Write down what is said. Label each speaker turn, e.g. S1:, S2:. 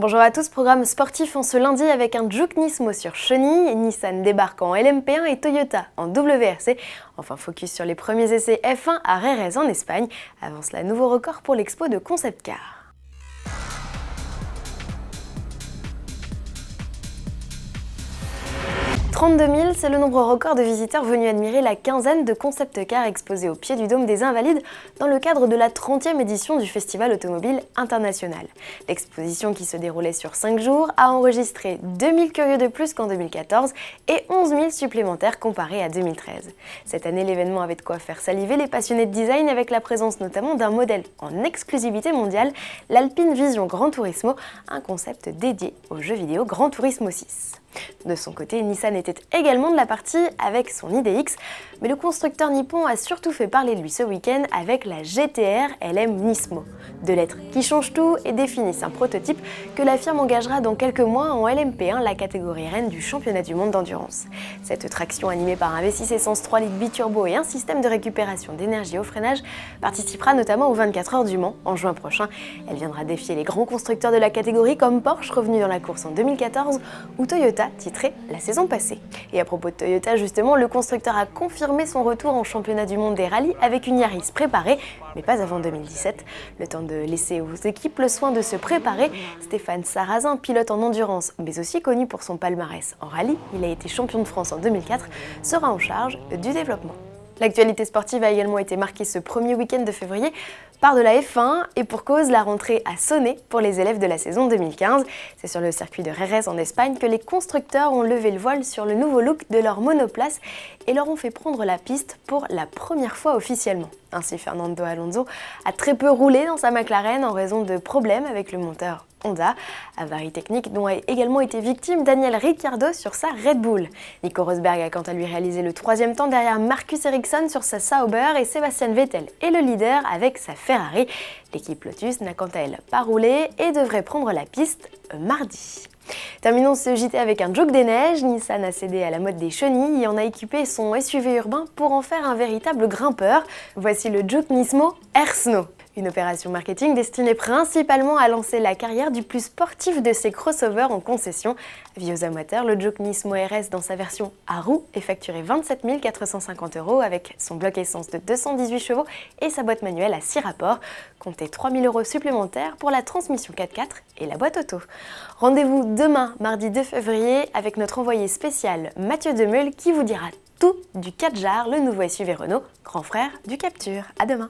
S1: Bonjour à tous, programme sportif en ce lundi avec un Juke Nismo sur chenille, Nissan débarque en LMP1 et Toyota en WRC. Enfin focus sur les premiers essais F1 à Jerez en Espagne, avance la nouveau record pour l'expo de Concept Car. 32 000, c'est le nombre record de visiteurs venus admirer la quinzaine de concept cars exposés au pied du Dôme des Invalides dans le cadre de la 30e édition du Festival automobile international. L'exposition, qui se déroulait sur 5 jours, a enregistré 2000 curieux de plus qu'en 2014 et 11 000 supplémentaires comparés à 2013. Cette année, l'événement avait de quoi faire saliver les passionnés de design avec la présence notamment d'un modèle en exclusivité mondiale, l'Alpine Vision Gran Turismo, un concept dédié au jeu vidéo Gran Turismo 6. De son côté, Nissan était également de la partie avec son IDX, mais le constructeur nippon a surtout fait parler de lui ce week-end avec la GT-R LM Nismo. Deux lettres qui changent tout et définissent un prototype que la firme engagera dans quelques mois en LMP1, la catégorie reine du championnat du monde d'endurance. Cette traction animée par un V6 essence 3 litres biturbo et un système de récupération d'énergie au freinage participera notamment aux 24 heures du Mans en juin prochain. Elle viendra défier les grands constructeurs de la catégorie comme Porsche, revenu dans la course en 2014, ou Toyota, titré la saison passée. Et à propos de Toyota, justement, le constructeur a confirmé son retour en championnat du monde des rallyes avec une Yaris préparée, mais pas avant 2017. Le temps de laisser aux équipes le soin de se préparer, Stéphane Sarrazin, pilote en endurance, mais aussi connu pour son palmarès en rallye, il a été champion de France en 2004, sera en charge du développement. L'actualité sportive a également été marquée ce premier week-end de février par de la F1 et pour cause, la rentrée a sonné pour les élèves de la saison 2015. C'est sur le circuit de Jerez en Espagne que les constructeurs ont levé le voile sur le nouveau look de leur monoplace et leur ont fait prendre la piste pour la première fois officiellement. Ainsi, Fernando Alonso a très peu roulé dans sa McLaren en raison de problèmes avec le moteur Honda, avarie technique dont a également été victime Daniel Ricciardo sur sa Red Bull. Nico Rosberg a quant à lui réalisé le 3e temps derrière Marcus Ericsson sur sa Sauber et Sebastian Vettel est le leader avec sa Ferrari. L'équipe Lotus n'a quant à elle pas roulé et devrait prendre la piste mardi. Terminons ce JT avec un Juke des neiges. Nissan a cédé à la mode des chenilles et en a équipé son SUV urbain pour en faire un véritable grimpeur. Voici le Juke Nismo Air Snow. Une opération marketing destinée principalement à lancer la carrière du plus sportif de ces crossovers en concession. Avis aux amateurs, le Juke Nismo RS dans sa version à roues est facturé 27 450 € avec son bloc essence de 218 chevaux et sa boîte manuelle à 6 rapports. Comptez 3 000 € supplémentaires pour la transmission 4x4 et la boîte auto. Rendez-vous demain, mardi 2 février, avec notre envoyé spécial Mathieu Demeule qui vous dira tout du Kadjar, le nouveau SUV Renault, grand frère du Captur. À demain.